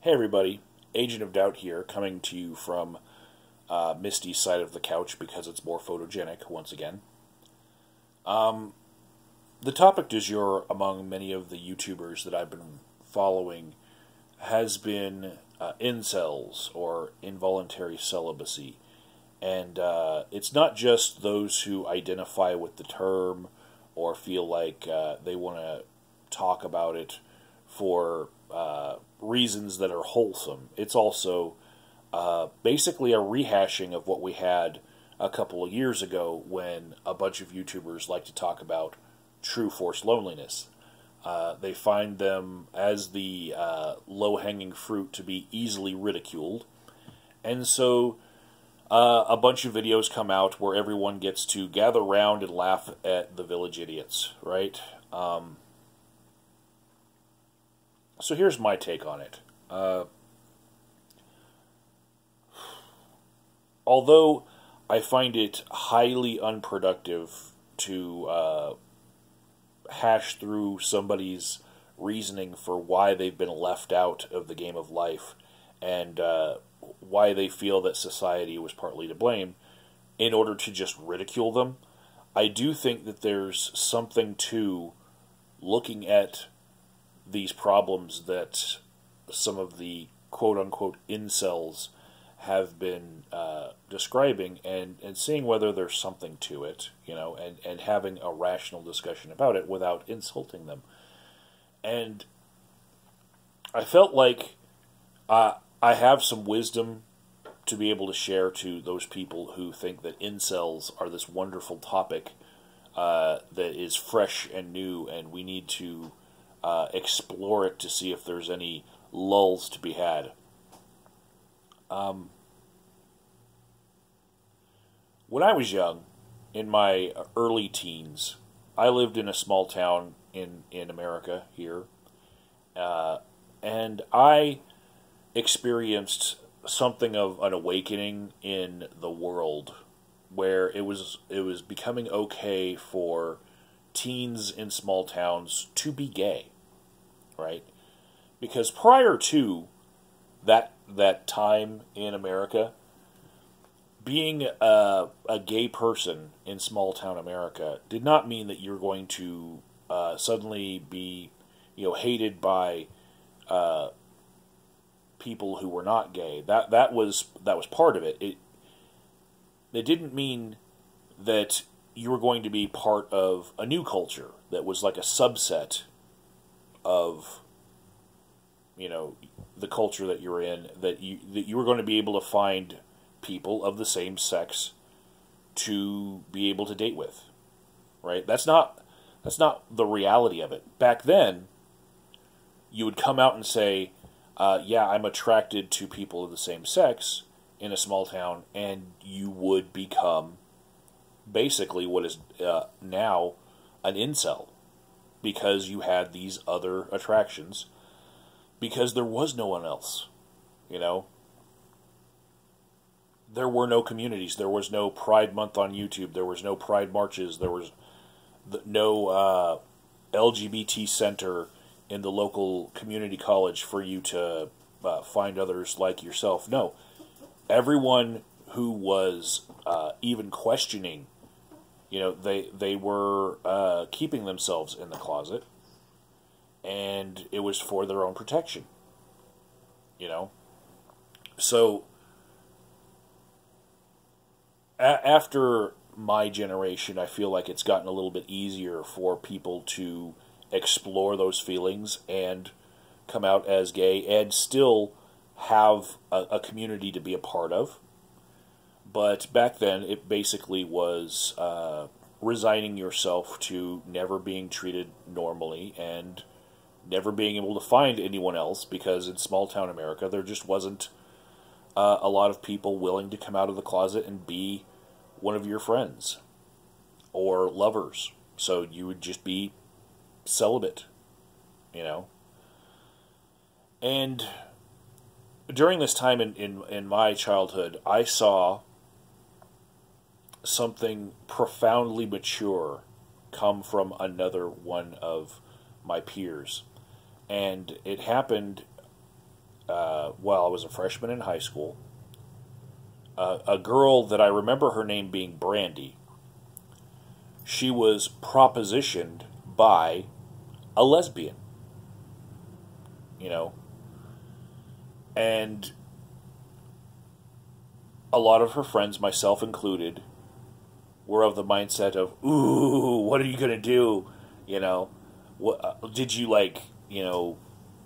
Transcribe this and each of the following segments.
Hey everybody, Agent of Doubt here, coming to you from Misty's side of the couch because it's more photogenic, once again. The topic du jour among many of the YouTubers that I've been following has been incels, or involuntary celibacy. And it's not just those who identify with the term or feel like they want to talk about it for reasons that are wholesome. It's also basically a rehashing of what we had a couple of years ago when a bunch of YouTubers like to talk about true forced loneliness. They find them as the low-hanging fruit to be easily ridiculed. And so a bunch of videos come out where everyone gets to gather round and laugh at the village idiots, right? So here's my take on it. Although I find it highly unproductive to hash through somebody's reasoning for why they've been left out of the game of life and why they feel that society was partly to blame in order to just ridicule them, I do think that there's something to looking at these problems that some of the quote-unquote incels have been describing and seeing whether there's something to it, and having a rational discussion about it without insulting them. And I felt like I have some wisdom to be able to share to those people who think that incels are this wonderful topic that is fresh and new, and we need to explore it to see if there's any lulls to be had. When I was young, in my early teens, I lived in a small town in America here, and I experienced something of an awakening in the world where it was becoming okay for teens in small towns to be gay, right? Because prior to that time in America, being a gay person in small town America did not mean that you're going to suddenly be hated by people who were not gay. That was part of it. It didn't mean that you were going to be part of a new culture that was like a subset of the culture that you're in, that you were going to be able to find people of the same sex to be able to date with, right? That's not the reality of it. Back then, you would come out and say, yeah, I'm attracted to people of the same sex in a small town, and you would become basically what is now an incel, because you had these other attractions, because there was no one else, There were no communities. There was no Pride Month on YouTube. There was no Pride marches. There was no LGBT center in the local community college for you to find others like yourself. No. Everyone who was even questioning, they were keeping themselves in the closet, and it was for their own protection, So after my generation, I feel like it's gotten a little bit easier for people to explore those feelings and come out as gay and still have a community to be a part of. But back then, it basically was resigning yourself to never being treated normally and never being able to find anyone else, because in small-town America, there just wasn't a lot of people willing to come out of the closet and be one of your friends or lovers. So you would just be celibate, And during this time in my childhood, I saw something profoundly mature come from another one of my peers. And it happened while I was a freshman in high school. A girl that I remember her name being Brandy. She was propositioned by a lesbian, you know, and a lot of her friends, myself included, were of the mindset of, "Ooh, what are you gonna do?" You know, what did you like? You know,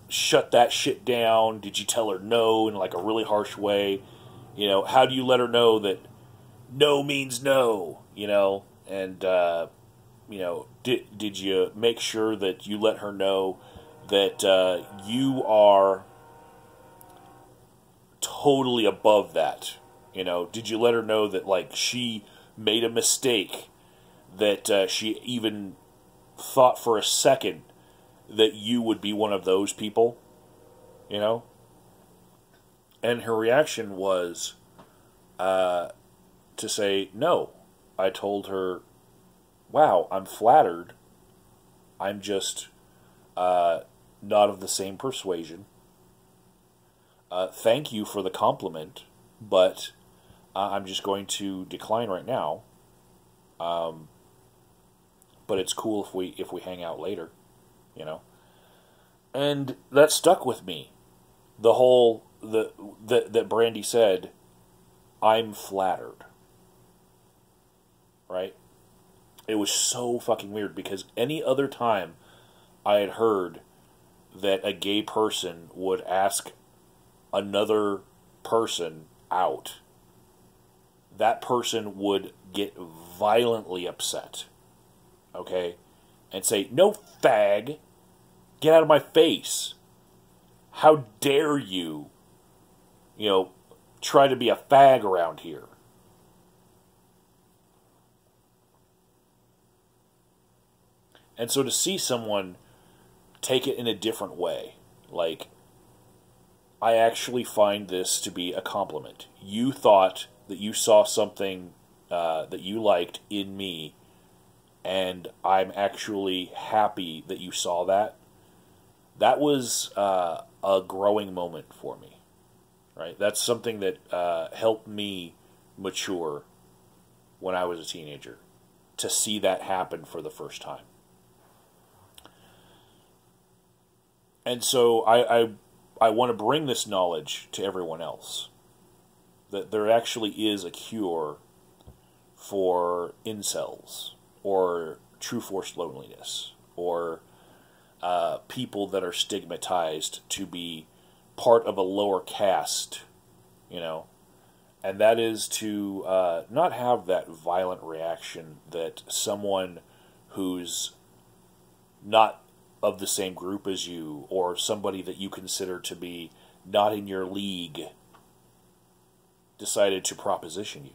shut that shit down? Did you tell her no in like a really harsh way? You know, how do you let her know that no means no? You know, and you know, did you make sure that you let her know that you are totally above that? You know, did you let her know that like she made a mistake, that she even thought for a second that you would be one of those people? You know, and her reaction was to say no. I told her, "Wow, I'm flattered. I'm just not of the same persuasion. Thank you for the compliment, but I'm just going to decline right now. But it's cool if we hang out later, you know." And that stuck with me. The whole that Brandy said, "I'm flattered." Right? It was so fucking weird because any other time I had heard that a gay person would ask another person out, that person would get violently upset, okay, and say, "No, fag, get out of my face. How dare you, you know, try to be a fag around here." And so to see someone take it in a different way, like, I actually find this to be a compliment. You thought that you saw something that you liked in me, and I'm actually happy that you saw that. That was a growing moment for me, right? That's something that helped me mature when I was a teenager, to see that happen for the first time. And so I want to bring this knowledge to everyone else, that there actually is a cure for incels, or true forced loneliness, or people that are stigmatized to be part of a lower caste, you know, and that is to not have that violent reaction that someone who's not of the same group as you, or somebody that you consider to be not in your league, decided to proposition you.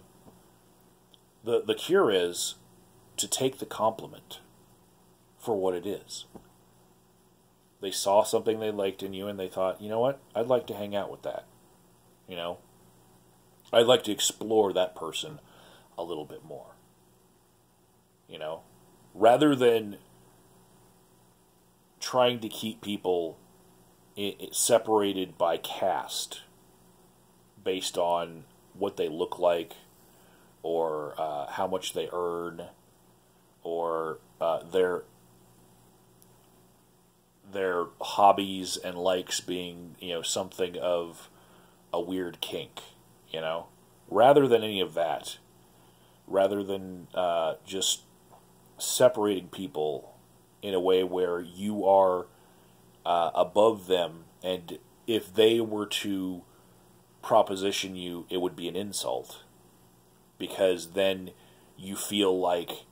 The cure is to take the compliment for what it is. They saw something they liked in you and they thought, "You know what? I'd like to hang out with that. You know, I'd like to explore that person a little bit more." You know, rather than trying to keep people separated by caste based on what they look like, or how much they earn, or their hobbies and likes being, you know, something of a weird kink, you know, rather than any of that, rather than just separating people in a way where you are above them, and if they were to proposition you, it would be an insult, because then you feel like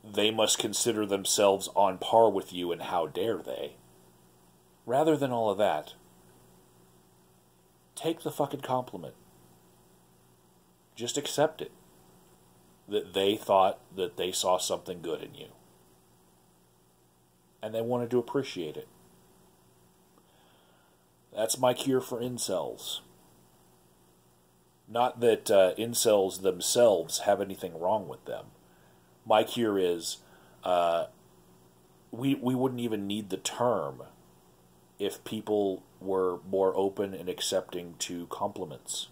they must consider themselves on par with you, and how dare they. Rather than all of that, take the fucking compliment. Just accept it. That they thought that they saw something good in you, and they wanted to appreciate it. That's my cure for incels. Not that incels themselves have anything wrong with them. My cure is we wouldn't even need the term if people were more open and accepting to compliments.